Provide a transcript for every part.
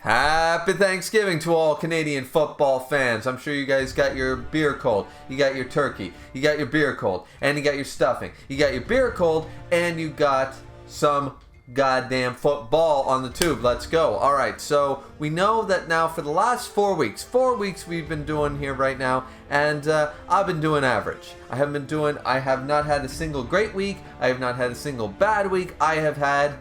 Happy Thanksgiving to all Canadian football fans. I'm sure you guys got your beer cold, you got your turkey, you got your beer cold, and you got your stuffing. You got your beer cold, and you got some goddamn football on the tube. Let's go. Alright, so we know that now for the last 4 weeks we've been doing here right now, and I've been doing average. I have not had a single great week, I have not had a single bad week, I have had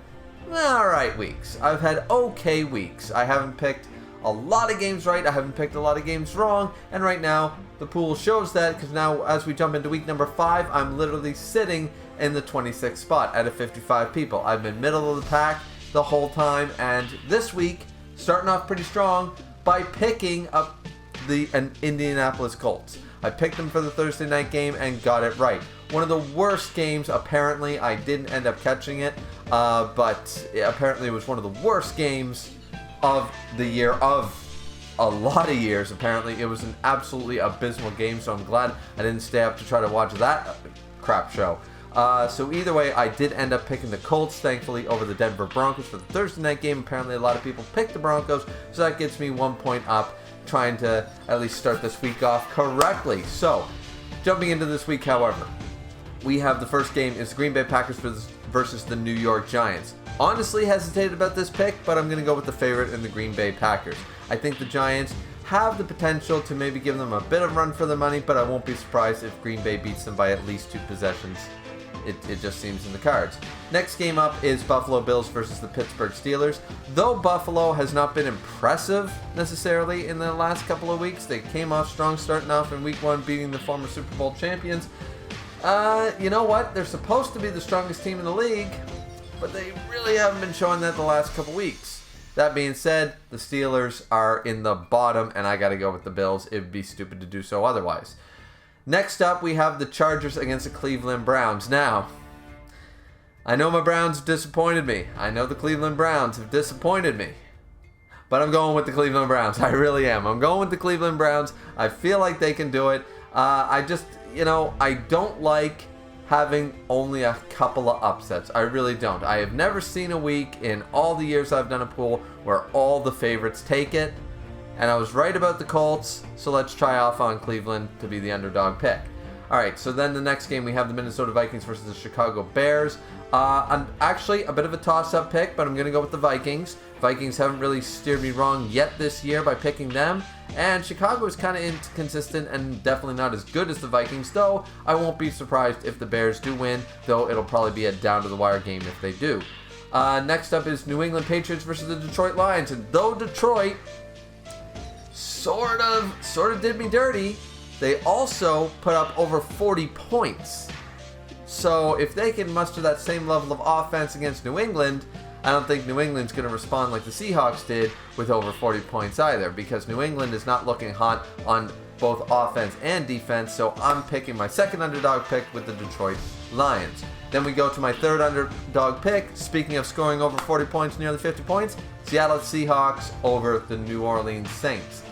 alright weeks. I've had okay weeks. I haven't picked a lot of games right, I haven't picked a lot of games wrong, and right now the pool shows that, because now as we jump into week number 5, I'm literally sitting in the 26th spot out of 55 people. I've been middle of the pack the whole time, and this week, starting off pretty strong by picking up the Indianapolis Colts. I picked them for the Thursday night game and got it right. One of the worst games, apparently. I didn't end up catching it, but apparently it was one of the worst games of the year, of a lot of years. Apparently it was an absolutely abysmal game, so I'm glad I didn't stay up to try to watch that crap show. So either way, I did end up picking the Colts, thankfully, over the Denver Broncos for the Thursday night game. Apparently a lot of people picked the Broncos, so that gets me 1 point up, trying to at least start this week off correctly. So, jumping into this week, however, we have the first game is the Green Bay Packers versus the New York Giants. Honestly hesitated about this pick, but I'm going to go with the favorite in the Green Bay Packers. I think the Giants have the potential to maybe give them a bit of run for their money, but I won't be surprised if Green Bay beats them by at least 2 possessions. It just seems in the cards. Next game up is Buffalo Bills versus the Pittsburgh Steelers. Though Buffalo has not been impressive necessarily in the last couple of weeks, they came off strong starting off in week 1 beating the former Super Bowl champions. You know what? They're supposed to be the strongest team in the league, but they really haven't been showing that the last couple weeks. That being said, the Steelers are in the bottom, and I got to go with the Bills. It would be stupid to do so otherwise. Next up, we have the Chargers against the Cleveland Browns. Now, I know my Browns disappointed me. I know the Cleveland Browns have disappointed me. But I'm going with the Cleveland Browns. I really am. I'm going with the Cleveland Browns. I feel like they can do it. I don't like having only a couple of upsets. I really don't. I have never seen a week in all the years I've done a pool where all the favorites take it. And I was right about the Colts, so let's try off on Cleveland to be the underdog pick. Alright, so then the next game we have the Minnesota Vikings versus the Chicago Bears. Actually, a bit of a toss-up pick, but I'm going to go with the Vikings. Vikings haven't really steered me wrong yet this year by picking them. And Chicago is kind of inconsistent and definitely not as good as the Vikings, though I won't be surprised if the Bears do win, though it'll probably be a down-to-the-wire game if they do. Next up is New England Patriots versus the Detroit Lions. And though Detroit sort of did me dirty, they also put up over 40 points. So if they can muster that same level of offense against New England, I don't think New England's going to respond like the Seahawks did with over 40 points either, because New England is not looking hot on both offense and defense, so I'm picking my second underdog pick with the Detroit Lions. Then we go to my third underdog pick. Speaking of scoring over 40 points, nearly 50 points, Seattle Seahawks over the New Orleans Saints.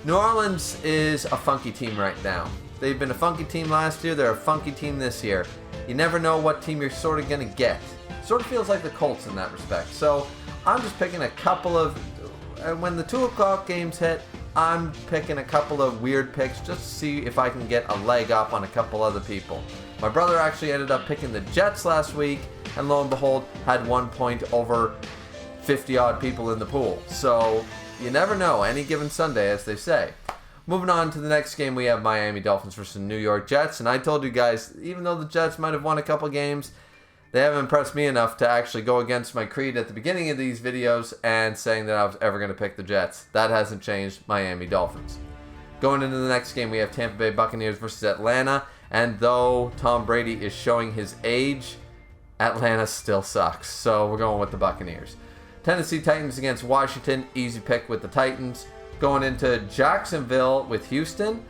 New Orleans is a funky team right now. They've been a funky team last year. They're a funky team this year. You never know what team you're sort of going to get. Sort of feels like the Colts in that respect. So I'm just picking a couple of... when the 2 o'clock games hit, I'm picking a couple of weird picks just to see if I can get a leg up on a couple other people. My brother actually ended up picking the Jets last week, and lo and behold, had 1 point over 50-odd people in the pool. So... you never know, any given Sunday, as they say. Moving on to the next game, we have Miami Dolphins versus New York Jets. And I told you guys, even though the Jets might have won a couple games, they haven't impressed me enough to actually go against my creed at the beginning of these videos and saying that I was ever going to pick the Jets. That hasn't changed. Miami Dolphins. Going into the next game, we have Tampa Bay Buccaneers versus Atlanta. And though Tom Brady is showing his age, Atlanta still sucks. So we're going with the Buccaneers. Tennessee Titans against Washington, easy pick with the Titans. Going into Jacksonville with Houston.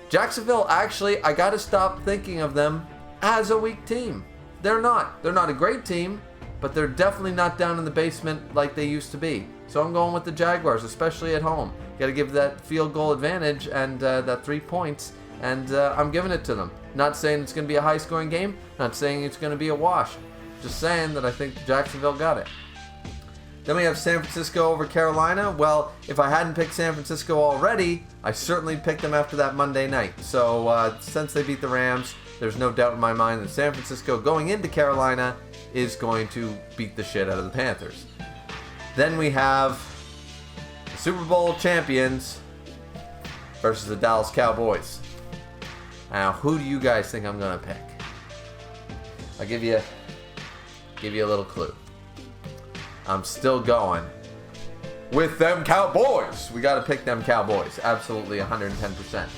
Jacksonville, actually, I got to stop thinking of them as a weak team. They're not. They're not a great team, but they're definitely not down in the basement like they used to be. So I'm going with the Jaguars, especially at home. Got to give that field goal advantage and that 3 points, and I'm giving it to them. Not saying it's going to be a high-scoring game. Not saying it's going to be a wash. Just saying that I think Jacksonville got it. Then we have San Francisco over Carolina. Well, if I hadn't picked San Francisco already, I certainly picked them after that Monday night. So since they beat the Rams, there's no doubt in my mind that San Francisco going into Carolina is going to beat the shit out of the Panthers. Then we have the Super Bowl champions versus the Dallas Cowboys. Now, who do you guys think I'm going to pick? I'll give you a little clue. I'm still going with them Cowboys. We got to pick them Cowboys. Absolutely 110%.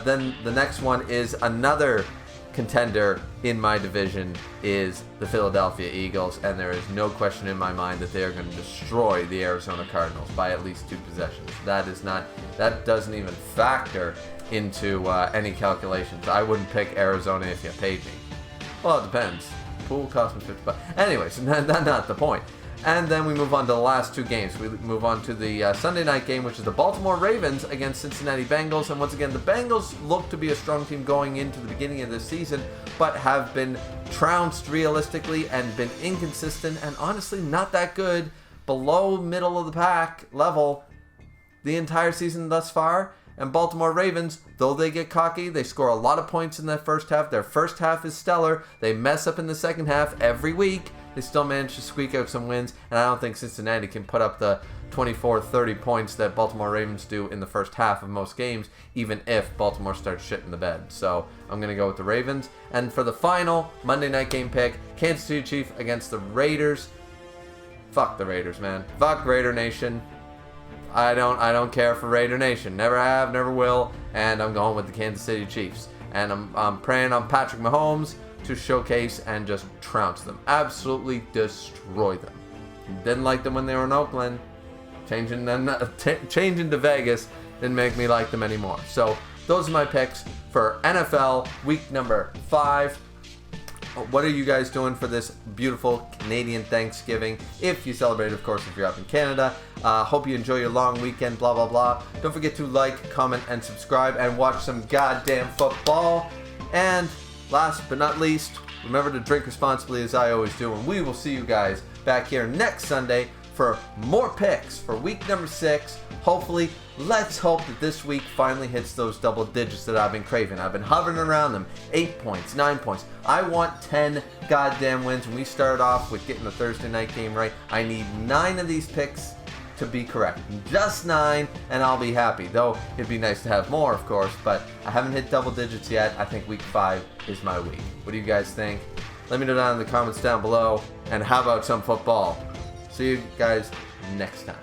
Then the next one is another contender in my division is the Philadelphia Eagles, and there is no question in my mind that they are going to destroy the Arizona Cardinals by at least 2 possessions. That doesn't even factor into any calculations. I wouldn't pick Arizona if you paid me. Well, it depends. Pool cost me $50. Anyways, that's not the point. And then we move on to the last 2 games. We move on to the Sunday night game, which is the Baltimore Ravens against Cincinnati Bengals. And once again, the Bengals look to be a strong team going into the beginning of this season, but have been trounced realistically and been inconsistent and honestly not that good, below middle of the pack level the entire season thus far. And Baltimore Ravens, though they get cocky, they score a lot of points in the first half. Their first half is stellar. They mess up in the second half every week. They still manage to squeak out some wins. And I don't think Cincinnati can put up the 24-30 points that Baltimore Ravens do in the first half of most games, even if Baltimore starts shitting the bed. So I'm going to go with the Ravens. And for the final Monday night game pick, Kansas City Chiefs against the Raiders. Fuck the Raiders, man. Fuck Raider Nation. I don't care for Raider Nation. Never have, never will. And I'm going with the Kansas City Chiefs. And I'm praying on Patrick Mahomes to showcase and just trounce them. Absolutely destroy them. Didn't like them when they were in Oakland. Changing to Vegas didn't make me like them anymore. So those are my picks for NFL week number 5. What are you guys doing for this beautiful Canadian Thanksgiving? If you celebrate, of course, if you're up in Canada. Hope you enjoy your long weekend, blah, blah, blah. Don't forget to like, comment, and subscribe, and watch some goddamn football. And last but not least, remember to drink responsibly as I always do. And we will see you guys back here next Sunday for more picks for week number 6. Hopefully, let's hope that this week finally hits those double digits that I've been craving. I've been hovering around them. 8 points, 9 points. I want 10 goddamn wins. When we start off with getting the Thursday night game right, I need 9 of these picks to be correct. Just 9, and I'll be happy. Though, it'd be nice to have more, of course, but I haven't hit double digits yet. I think week 5 is my week. What do you guys think? Let me know down in the comments down below. And how about some football? See you guys next time.